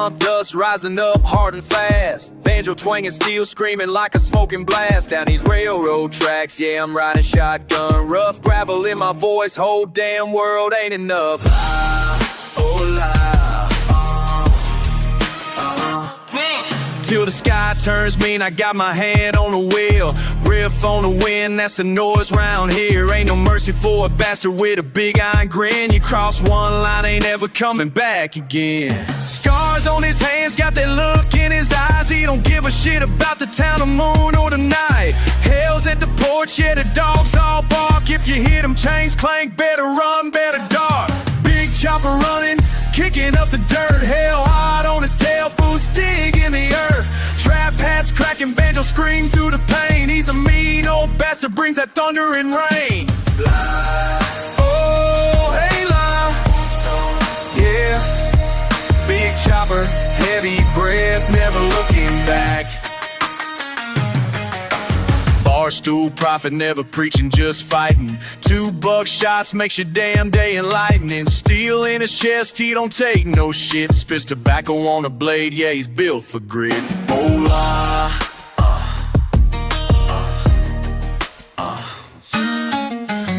dust rising up hard and fast. Banjo twanging, steel screaming like a smoking blast. Down these railroad tracks, yeah, I'm riding shotgun. Rough gravel in my voice, whole damn world ain't enough. La, oh la, till the sky turns mean, I got my hand on the wheel. Riff on the wind, that's the noise round here. Ain't no mercy for a bastard with a big iron grin. You cross one line, ain't ever coming back again. Scars on his hands, got that look in his eyes. He don't give a shit about the town, the moon, or the night. Hell's at the porch, yeah, the dogs all bark. If you hear them chains clank, better run, better dart. Big chopper running, kicking up the dirt. Hell hot on his tail, boots dig in the earth. Trap hats cracking, banjo scream through the pain. He's a mean old bastard, brings that thunder and rain. Oh, hey, la. Yeah. Big chopper, heavy breath, never looking back. Barstool prophet, never preaching, just fighting. 2 buckshots makes your damn day enlightening. Steel in his chest, he don't take no shit. Spits tobacco on a blade, yeah, he's built for grit. Hola.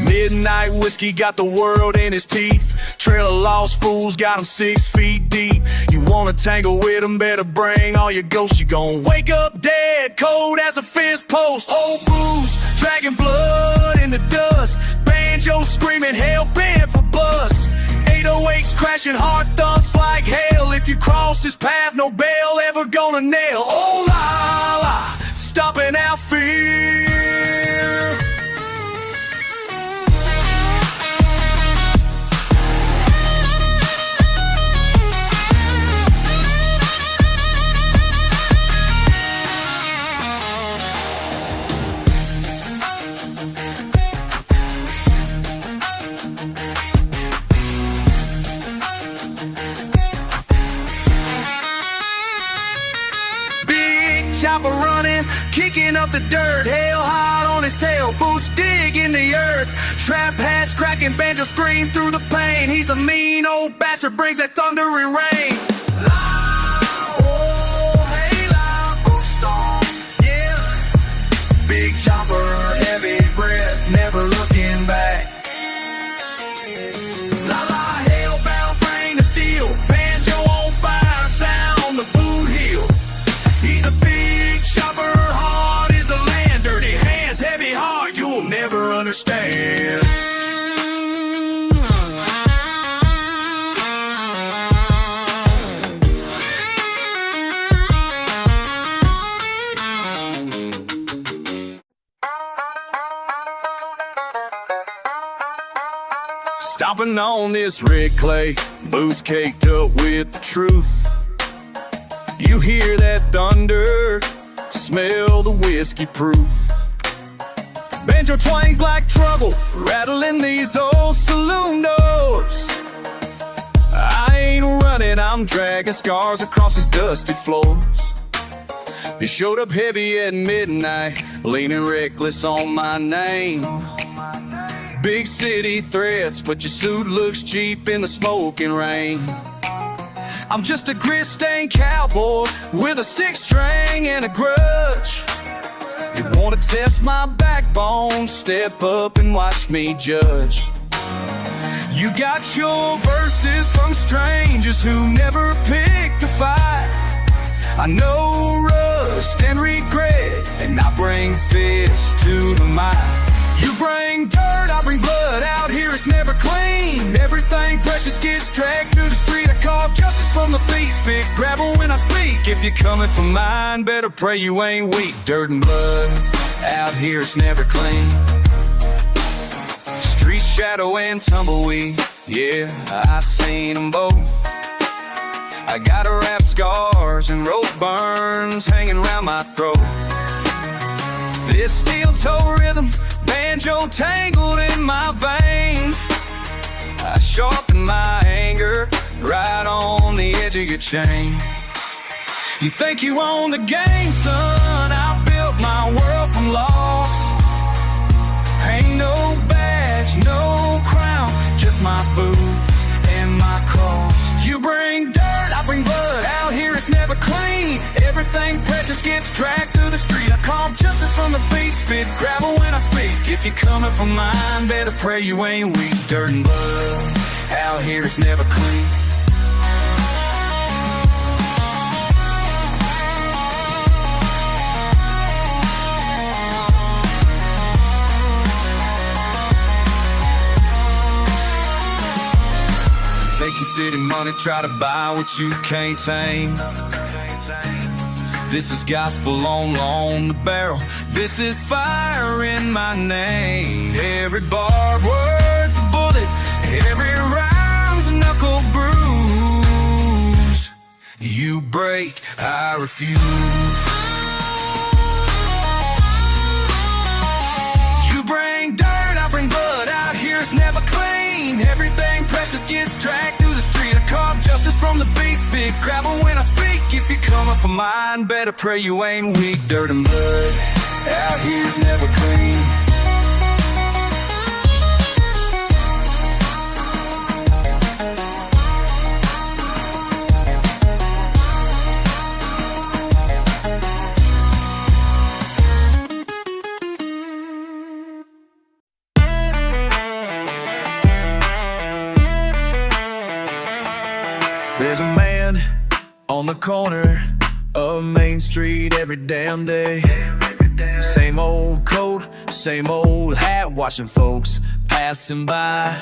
Midnight whiskey got the world in his teeth. Trail of lost fools got him 6 feet deep. You wanna tangle with him, better bring all your ghosts. You gon' wake up dead, cold as a fence post. Old bruise, dragging blood in the dust. Banjo screaming, hell bent for bust. 808s crashing, heart thumps like hell. If you cross his path, no bail ever gonna nail. Oh la la, stomping out fear. Chopper running, kicking up the dirt. Hell hot on his tail, boots dig in the earth. Trap hats cracking, banjo scream through the pain. He's a mean old bastard, brings that thunder and rain. Oh, hey, loud, boots storm, yeah. Big chopper, heavy breath, never looking back. La la, hellbound brain of steel, banjo on fire, sound the boot heel. He's a big chopper, hard as a land, dirty hands, heavy heart, you'll never understand. Stomping on this red clay, boots caked up with the truth. You hear that thunder, smell the whiskey proof. Banjo twangs like trouble, rattling these old saloon doors. I ain't running, I'm dragging scars across these dusty floors. You showed up heavy at midnight, leaning reckless on my name. Big city threats, but your suit looks cheap in the smoking rain. I'm just a grit-stained cowboy with a 6-string and a grudge. You wanna test my backbone, step up and watch me judge. You got your verses from strangers who never picked a fight. I know rust and regret, and I bring fists to the mind. You bring dirt, I bring blood. Out here it's never clean. Everything precious gets dragged through the street. I call justice from the beat. Spit gravel when I speak. If you're coming for mine, better pray you ain't weak. Dirt and blood, out here it's never clean. Street shadow and tumbleweed, yeah, I seen them both. I got rap scars and rope burns hanging around my throat. This steel toe rhythm, banjo tangled in my veins. I sharpen my anger right on the edge of your chain. You think you own the game, son? I built my world from loss. Ain't no badge, no crown, just my boots and my cross. You bring dirt, I bring blood. Out here Everything precious gets dragged through the street. I call justice from the beat, spit gravel when I speak. If you're coming for mine, better pray you ain't weak. Dirt and blood, out here is never clean. Take your city money, try to buy what you can't tame. This is gospel on the barrel. This is fire in my name. Every barbed word's a bullet. Every rhyme's a knuckle bruise. You break, I refuse. You bring dirt, I bring blood. Out here it's never clean. Everything precious gets dragged through the street. I carve justice from the beat, spit gravel when I speak. If you're coming for mine, better pray you ain't weak. Dirt and blood, out here's never clean. There's a man on the corner of Main Street every damn day. Same old coat, same old hat, watching folks passing by.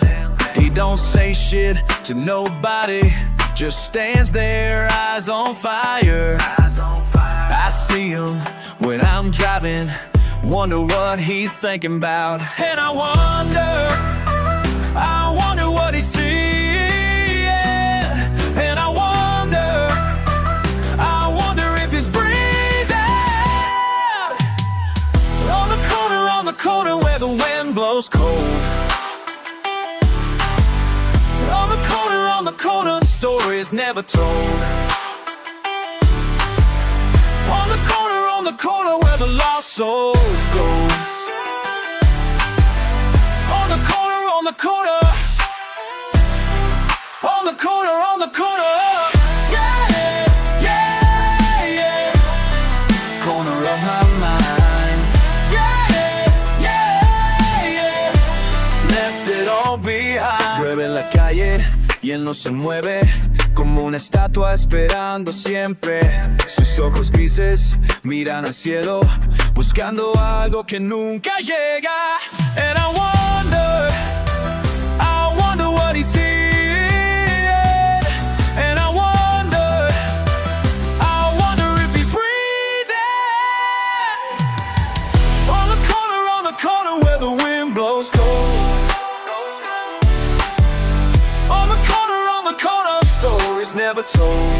He don't say shit to nobody, just stands there, eyes on fire. I see him when I'm driving, wonder what he's thinking about. And I wonder what he sees. And I wonder if he's breathing. On the corner where the wind blows cold. On the corner, the story is never told. On the corner where the lost souls go. On the corner. On the corner, yeah, yeah, yeah. Corner of my mind, yeah, yeah, yeah. Left it all behind. Llueve en la calle y él no se mueve, como una estatua esperando siempre. Sus ojos grises miran al cielo, buscando algo que nunca llega. And I wonder what he sees. And I wonder if he's breathing. On the corner where the wind blows cold. On the corner, stories never told.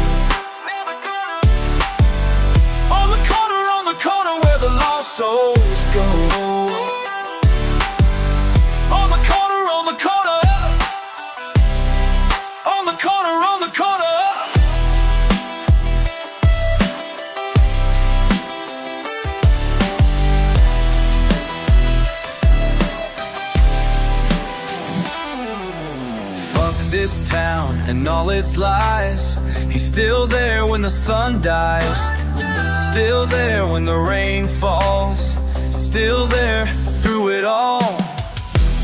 On the corner where the lost souls go. On the corner. Fuck this town and all its lies. He's still there when the sun dies. Still there when the rain falls. Still there through it all.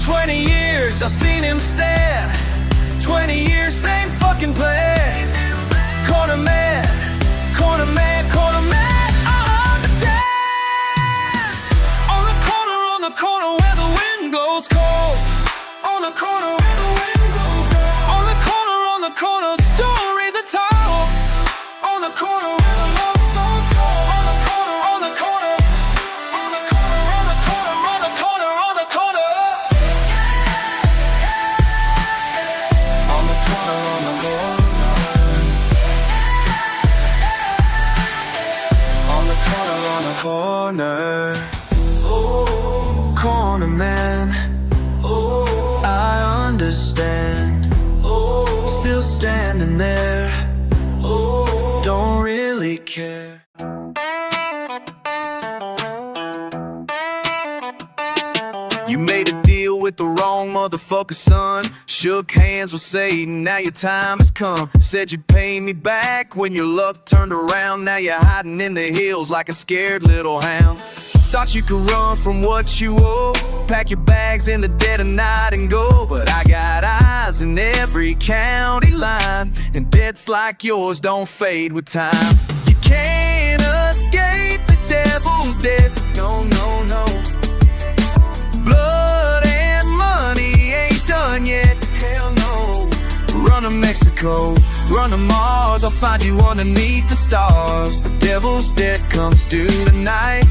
20 years I've seen him stand. 20 years, same fucking plan. Corner man, I understand. On the corner where the wind blows cold. On the corner where the wind blows cold. On the corner, stories are told. On the corner where the lost souls go. On the corner. Corner, oh, corner man, oh, I understand, oh, still standing there, oh, don't really care. You made a deal with the wrong motherfucker, son. Shook hands with Satan, now your time has come. Said you'd pay me back when your luck turned around. Now you're hiding in the hills like a scared little hound. Thought you could run from what you owe, pack your bags in the dead of night and go. But I got eyes in every county line, and debts like yours don't fade with time. You can't escape the devil's debt, no, no, no. Blood and money ain't done yet, hell no. Run to Mexico, run to Mars, I'll find you underneath the stars. The devil's debt comes due tonight,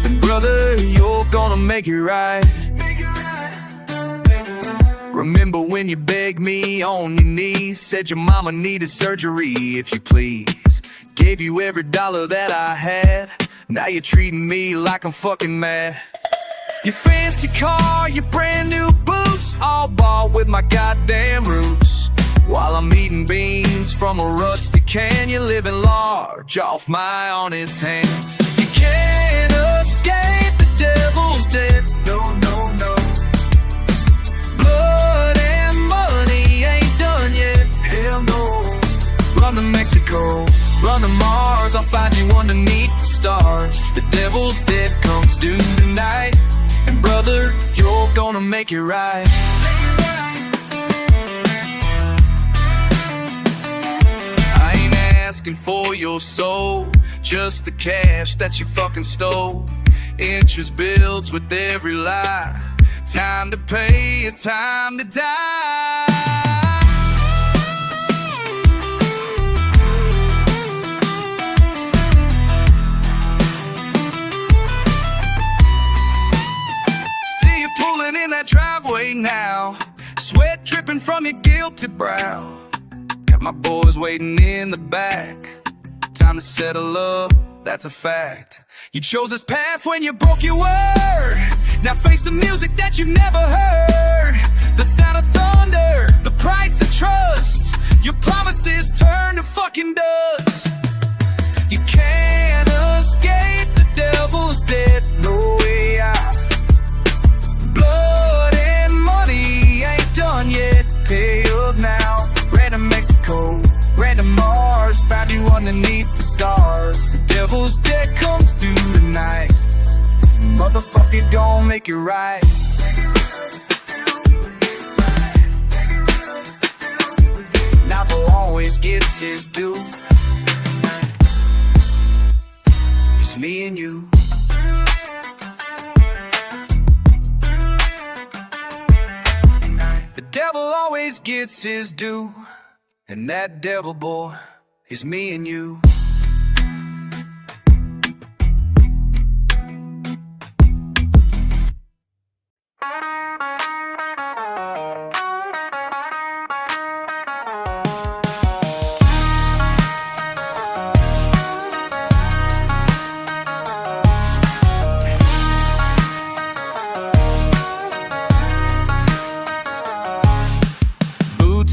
and brother, you're gonna make it right. Remember when you begged me on your knees, said your mama needed surgery, if you please. Gave you every dollar that I had, now you're treating me like I'm fucking mad. Your fancy car, your brand new boots, all bought with my goddamn roots. While I'm eating beans from a rusty can, you're living large off my honest hands. You can't escape the devil's debt, no, no, no. Blood and money ain't done yet, hell no. Run to Mexico, run to Mars, I'll find you underneath the stars. The devil's debt comes due tonight, and brother, you're gonna make it right. I ain't asking for your soul, just the cash that you fucking stole. Interest builds with every lie. Time to pay, time to die. See you pulling in that driveway now, sweat dripping from your guilty brow. Got my boys waiting in the back, time to settle up, that's a fact. You chose this path when you broke your word, now face the music that you've never heard. The sound of thunder, the price of trust, your promises turn to fucking dust. You can't escape the devil's debt, no way out. Blood and money ain't done yet, pay up now. Ran to Mexico, ran to Mars, found you underneath the stars. The devil's debt comes due tonight, motherfucker, don't make it right. Now the always gets his due, it's me and you. The devil always gets his due, and that devil boy is me and you.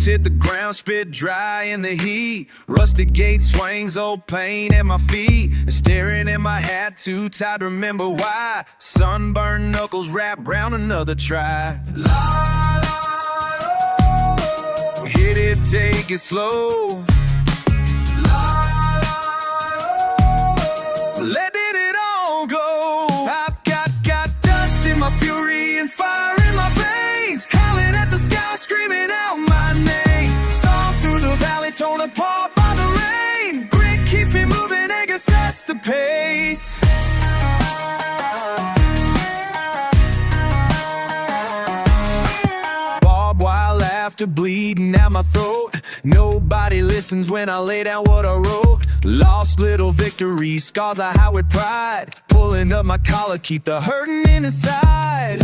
Hit the ground, spit dry in the heat. Rusted gate swings, old pain at my feet. Staring at my hat, too tired to remember why. Sunburned knuckles wrapped round another try. Hit it, take it slow. Let it all go. I've got dust in my fury and fire in my veins. Howling at the sky, screaming out my name. Storm through the valley, torn apart by the rain. Grit keeps me moving, anger sets the pace. Barbed wire laughter bleeding out my throat. Nobody listens when I lay down what I wrote. Lost little victories, scars I hide with pride. Pulling up my collar, keep the hurting inside.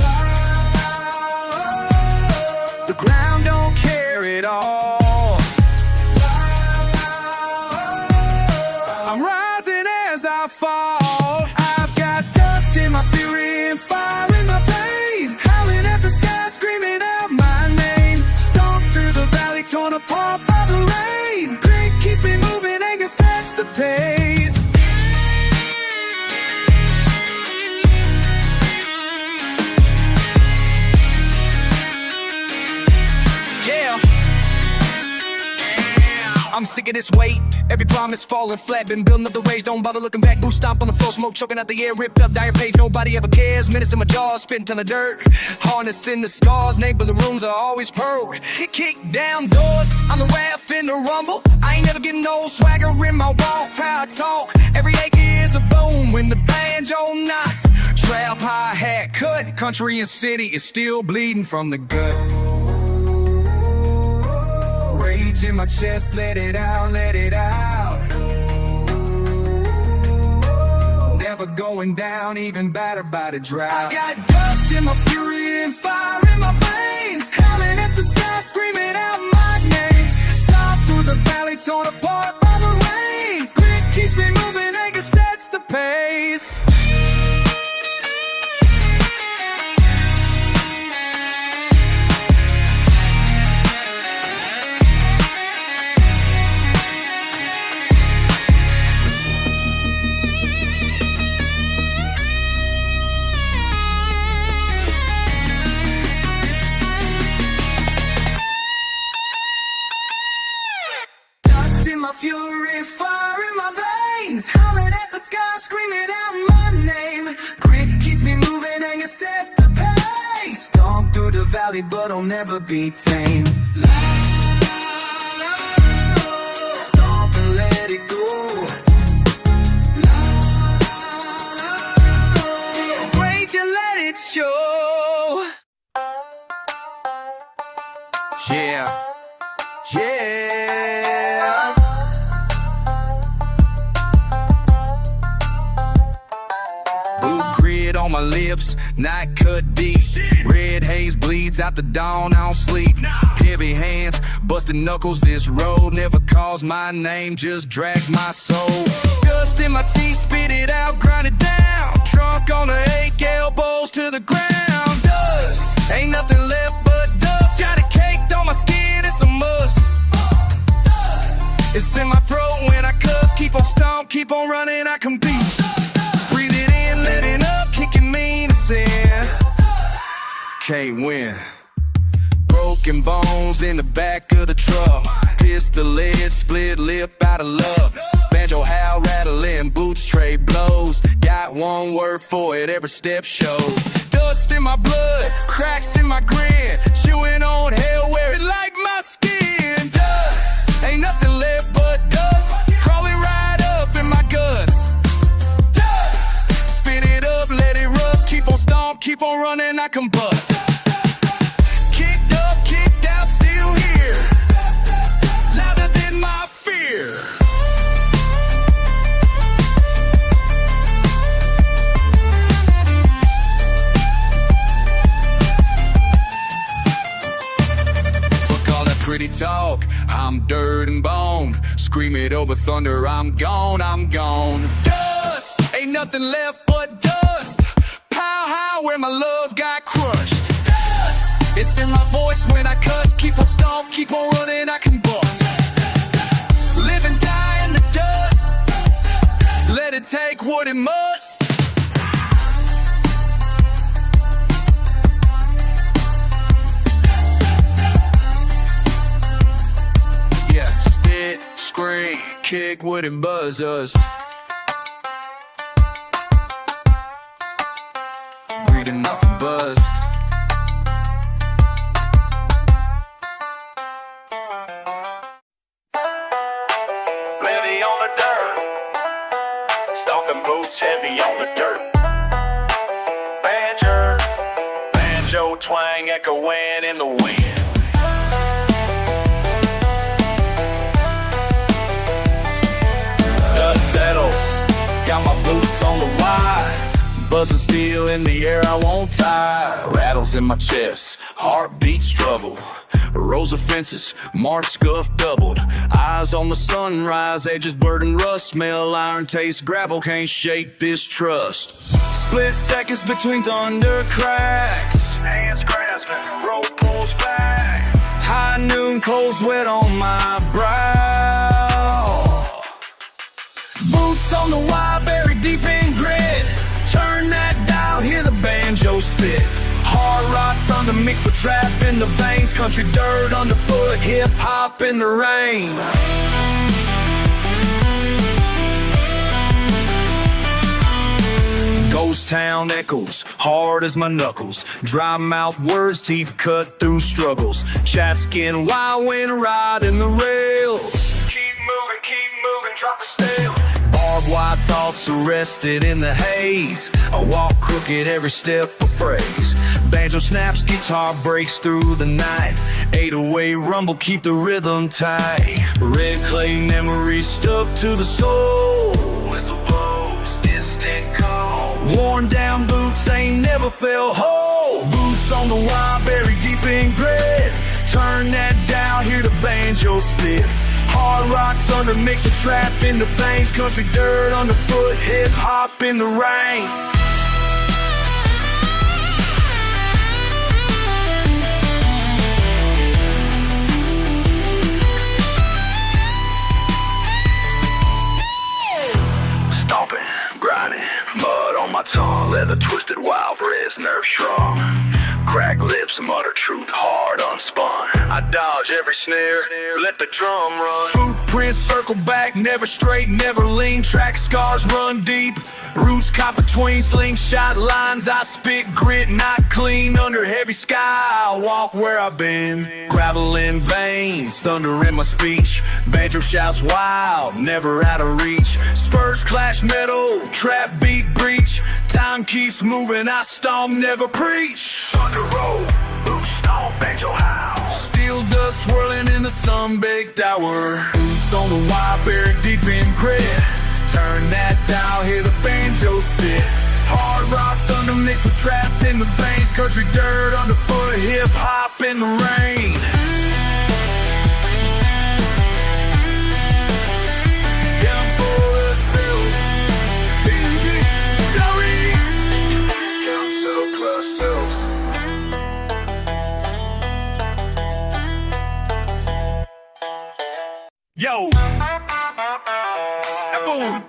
The ground don't care at all. I'm rising as I fall. I've got dust in my fury and fire in my veins. Howling at the sky, screaming out my name. Stomp through the valley, torn apart by the rain. Grit keeps me moving, anger sets the pace. I'm sick of this weight, every promise falling flat. Been building up the rage, don't bother looking back. Boot stomp on the floor, smoke choking out the air. Ripped up, dire page, nobody ever cares. Minutes in my jaws, spitting ton of dirt. Harnessing the scars, neighbor the rooms are always pearl. Kick down doors, I'm the rap in the rumble. I ain't never getting old, swagger in my walk. Proud talk, every acre is a boom when the banjo knocks. Trap, hi-hat, cut, country and city is still bleeding from the gut. Rage in my chest, let it out, let it out. Never going down, even battered by the drought. I got dust in my fury and fire in my veins. Howling at the sky, screaming out my name. Stop through the valley, torn apart by the rain. Grit keeps me moving, anger sets the pace. In my fury, fire in my veins. Howling at the sky, screaming out my name. Grit keeps me moving, anger sets the pace. Stomp through the valley, but I'll never be tamed. Stomp and let it go. Rage and let it show. Yeah. Yeah. Blue grid on my lips, not cut deep. Red haze bleeds out the dawn, I don't sleep. Heavy hands, busted knuckles, this road never calls my name, just drags my soul. Dust in my teeth, spit it out, grind it down. Trunk on the ache, elbows to the ground. Dust, ain't nothing left but dust. Got it caked on my skin, it's a must. It's in my throat when I cuss. Keep on stomp, keep on running, I can beat. Breathe it in, let it up, kicking me to sin. Can't win. Broken bones in the back of the truck. Pistol lid, split lip out of love. Banjo howl, rattling, boots trade blows. Got one word for it, every step shows. Dust in my blood, cracks in my grin. Chewing on hell, wear it like my skin. Dust, ain't nothing left but dust. Crawling right up in my guts. Dust, spit it up, let it rust. Keep on stomp, keep on running, I can bust. Kicked up, kicked out, still here. Louder than my fear. Pretty talk, I'm dirt and bone. Scream it over thunder, I'm gone, I'm gone. Dust, ain't nothing left but dust. Pow how where my love got crushed. Dust, it's in my voice when I cuss. Keep on stomp, keep on running, I can bust. Live and die in the dust. Let it take what it must. Scream, kick, wooden buzz us. Breathing off a buzz. Heavy on the dirt. Stomping boots heavy on the dirt. Banjo twang echoing in the wind. Got my boots on the wide, buzzing steel in the air, I won't tie. Rattles in my chest, heartbeats trouble. Rows of fences, mark scuff doubled. Eyes on the sunrise, edges blurred and rust. Smell iron, taste gravel, can't shake this trust. Split seconds between thunder cracks. Hands grasping, rope pulls back. High noon, cold sweat on my brow. Boots on the wire, buried deep in grit. Turn that dial, hear the banjo spit. Hard rock thunder thunder mixed with trap in the veins, country dirt underfoot, hip hop in the rain. Ghost town echoes, hard as my knuckles. Dry mouth words, teeth cut through struggles. Chapped skin, wild wind riding the rails. Keep moving, drop the steel. Barbed wire thoughts arrested in the haze. I walk crooked every step a phrase. Banjo snaps, guitar breaks through the night. 808 rumble, keep the rhythm tight. Red clay memories stuck to the soul. Whistle blows, distant call. Worn down boots ain't never felt whole. Boots on the wire, buried deep in grit. Turn that dial, hear the banjo spit. Hard rock thunder mixed with trap in the veins, country dirt underfoot, hip hop in the rain. Stomping, grinding, mud on my tongue, leather twisted, wild reds, nerve strong. Cracked lips, mutter truth, hard unspun. I dodge every snare, let the drum run. Footprints circle back, never straight, never lean. Track scars run deep, roots caught between slingshot lines. I spit grit, not clean, under heavy sky I walk where I've been. Gravel in veins, thunder in my speech. Banjo shouts wild, never out of reach. Spurs clash metal, trap beat breach. Time keeps moving, I stomp, never preach. Thunder roll, boots stomp, banjo howl. Steel dust swirling in the sun-baked hour. Boots on the wire, buried deep in grit. Turn that dial, hear the banjo spit. Hard rock thunder mixed with trap in the veins, country dirt underfoot, hip hop in the rain. Down for the sills, BG, Dories. Count self plus self. Yo! Boom!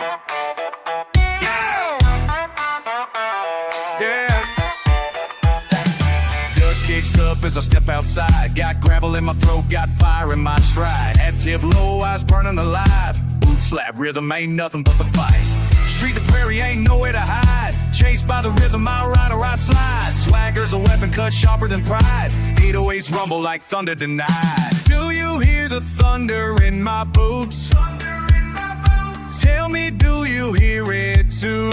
Kicks up as I step outside. Got gravel in my throat, got fire in my stride. Head tip low, eyes burning alive. Boot slap rhythm ain't nothing but the fight. Street to prairie ain't nowhere to hide. Chased by the rhythm, I ride or I slide. Swagger's a weapon cut sharper than pride. 808s rumble like thunder denied. Do you hear the thunder in my boots? Tell me, do you hear it too?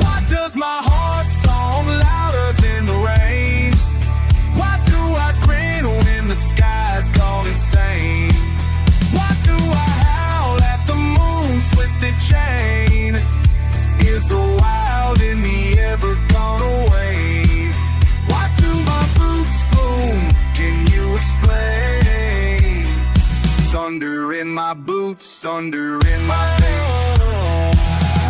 Why does my heart storm louder than the rain? Why do I grin when the sky's gone insane? Why do I howl at the moon's twisted chain? Is the wild in me ever gone away? Why do my boots boom? Can you explain? Thunder in my boots, thunder in my veins.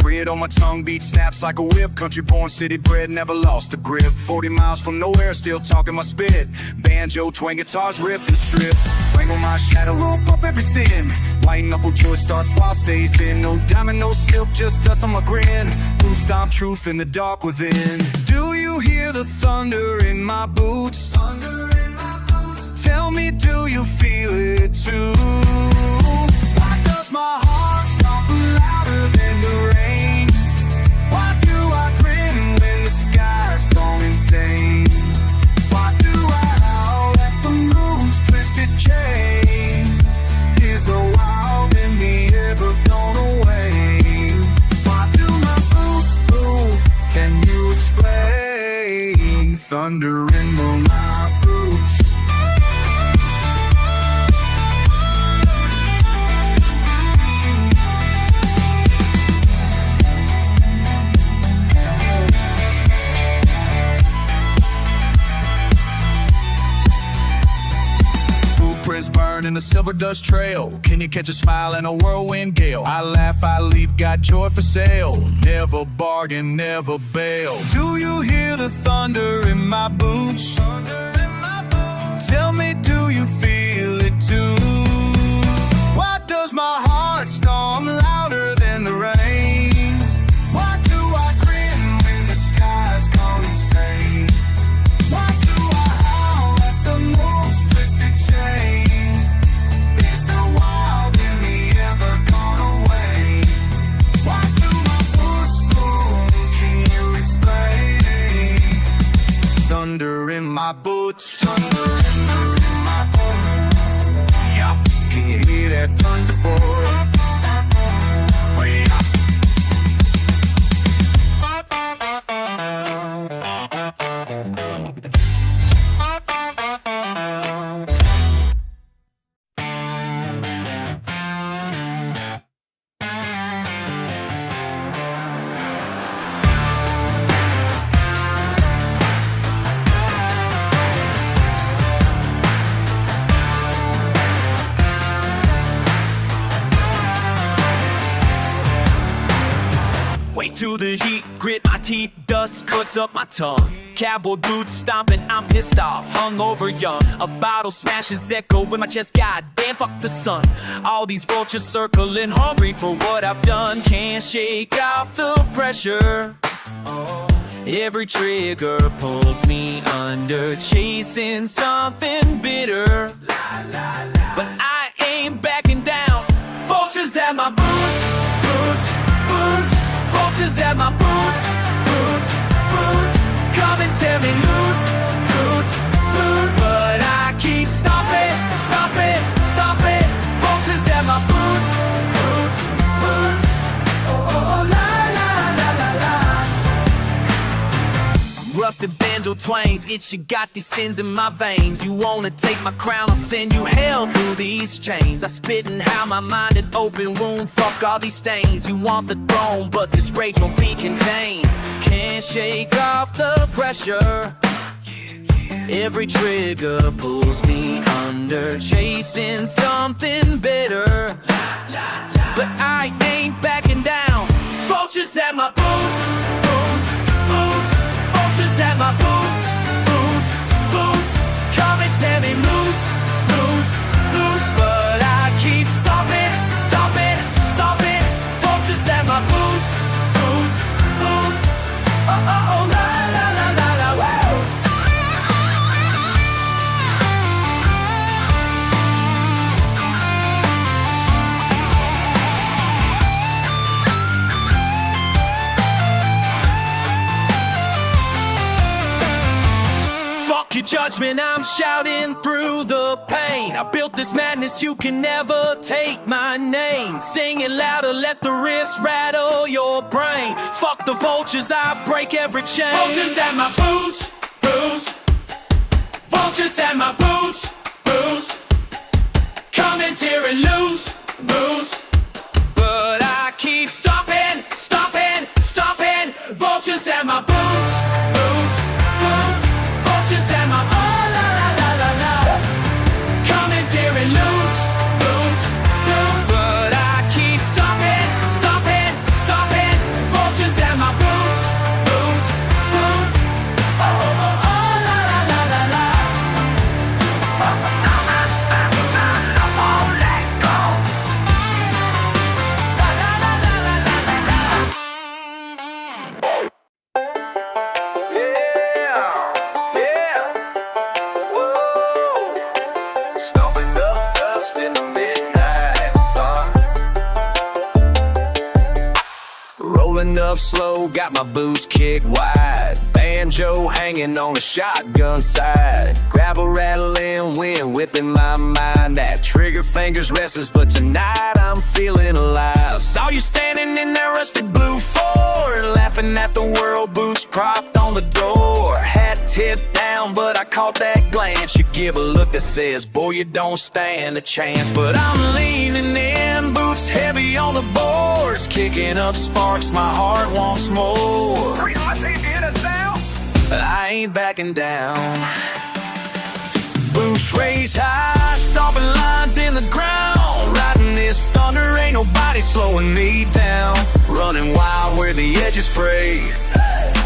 Grit on my tongue, beat snaps like a whip. Country born, city bred, never lost the grip. 40 miles from nowhere, still talking my spit. Banjo, twang guitars, rip and strip. Wrangle my shadow, rope up every sin. White knuckle choice starts while stays in. No diamond, no silk, just dust on my grin. Boot stomp truth in the dark within. Do you hear the thunder in my boots? Thunder in my boots. Tell me, do you feel it too? Why does my heart stomp louder than the rain? Why do I grin when the sky's gone insane? Why do I howl at the moon's twisted chain? Is the wild in me ever gone away? Why do my boots boom? Can you explain? Thunder in my boots. Burn in the silver dust trail. Can you catch a smile in a whirlwind gale? I laugh, I leap, got joy for sale. Never bargain, never bail. Do you hear the thunder in my boots? Tell me, do you feel it too? Why does my heart storm louder than the rain? Why do I grin when the sky's gone insane? Why do my boots. Yeah, can you hear that thunderbolt? Oh, yeah. Way to the heat, grit my teeth, dust cuts up my tongue. Cowboy boots stomping, I'm pissed off, hungover young. A bottle smashes echo in my chest, goddamn, fuck the sun. All these vultures circling, hungry for what I've done. Can't shake off the pressure. Every trigger pulls me under, chasing something bitter. But I ain't backing down. Vultures at my boots, boots, boots. Vultures at my boots, boots, boots. Come and tear me loose, loose, loose. But I keep stomping, stomping, stomping. Vultures at my boots, boots, boots. Oh, oh, oh, la, la, la, la, la. Rusted banjo twangs, itch, you got these sins in my veins. You wanna take my crown, I'll send you hell through these chains. I spit and how my mind an open wound, fuck all these stains. You want the throne, but this rage won't be contained. Can't shake off the pressure. Every trigger pulls me under, chasing something bitter. But I ain't backing down. Vultures at my boots, boots, boots. Vultures at my boots, boots, boots. Come and tear me loose, loose, loose. But I keep stomping, stomping, stomping. Vultures at my boots, boots, boots. Oh, oh, oh, la, la, la, la, la, wow. Fuck your judgment, I'm shouting through the pain. I built this madness, you can never take my name. Sing it louder, let the riffs rattle your brain. Fuck the vultures, I break every chain. Vultures at my boots, boots. Vultures at my boots, boots. Come and tear it loose, loose. But I keep stomping, stomping, stomping. Vultures at my boots, boots, boots. Vultures at my oh la la la la la. Come and tear it loose, loose, loose. But I keep stomping, stomping, stomping. Vultures at my boots, boots, boots. Oh oh oh oh la la la la la. I won't let go. La la la la la la la. Stomping up dust in the midnight sun. Rolling up slow, got my boots kicked wide. Banjo hanging on the shotgun side. Gravel rattling, wind whipping my mind. That trigger finger's restless, but tonight I'm feeling alive. Saw you standing in that rusted blue Ford, laughing at the world, boots propped on the door. Hat tipped down, but I caught that glance. You give a look that says, boy, you don't stand a chance. But I'm leaning in, boots heavy on the boards, kicking up sparks, my heart wants more. I ain't backing down. Boots raised high, stomping lines in the ground. Riding this thunder, ain't nobody slowing me down. Running wild where the edges fray.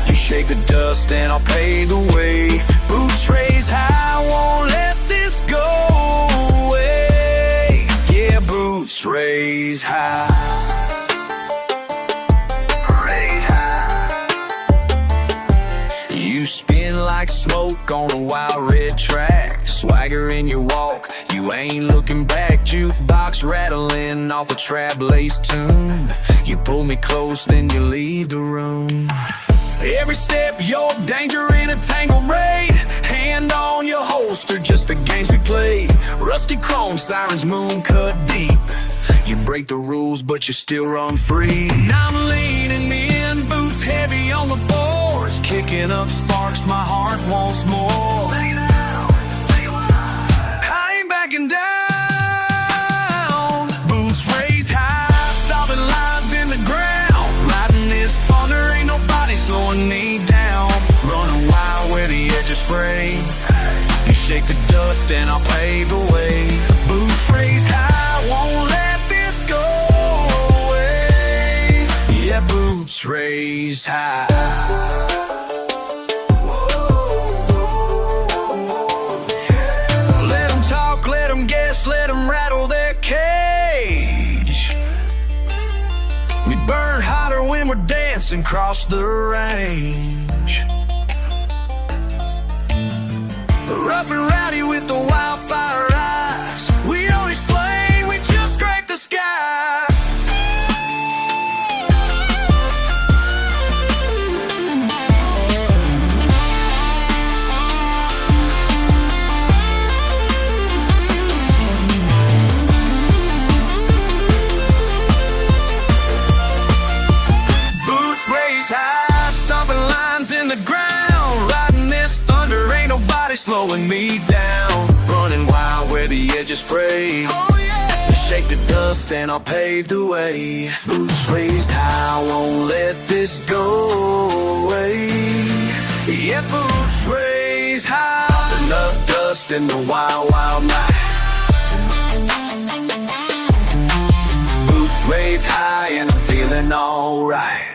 You shake the dust and I'll pay the way. Boots raised high, won't let this go away. Yeah, boots raised high. You spin like smoke on a wild red track. Swagger in your walk, you ain't looking back. Jukebox rattling off a trap lace tune. You pull me close, then you leave the room. Every step, you're danger in a tangled raid. Hand hand on your holster, just the games we play. Rusty chrome, sirens, moon cut deep. You break the rules, but you still run free. Now I'm leaning in, boots heavy on the boards, kicking up sparks, my heart wants more. I ain't backing down. Boots raised high, stopping lines in the ground. Riding this thunder, ain't nobody slowing me down. Running wild where the edges fray. You shake the dust and I'll pave the way. Boots raised high, won't let this go away. Yeah, boots raised high. Let them talk, let them guess, let them rattle their cage. We burn hotter when we're dancing across the range. Rough and rowdy with the wildfire eyes. We don't explain, we just scrape the sky. Boots raised high, stomping lines in the ground. Riding this thunder, ain't nobody slowing me down. Running wild where the edges fray. Oh yeah. You shake the dust and I'll pave the way. Boots raised high, won't let this go away. Yeah, boots raised high, stomping up dust in the wild, wild night. Boots raised high and I'm feeling alright.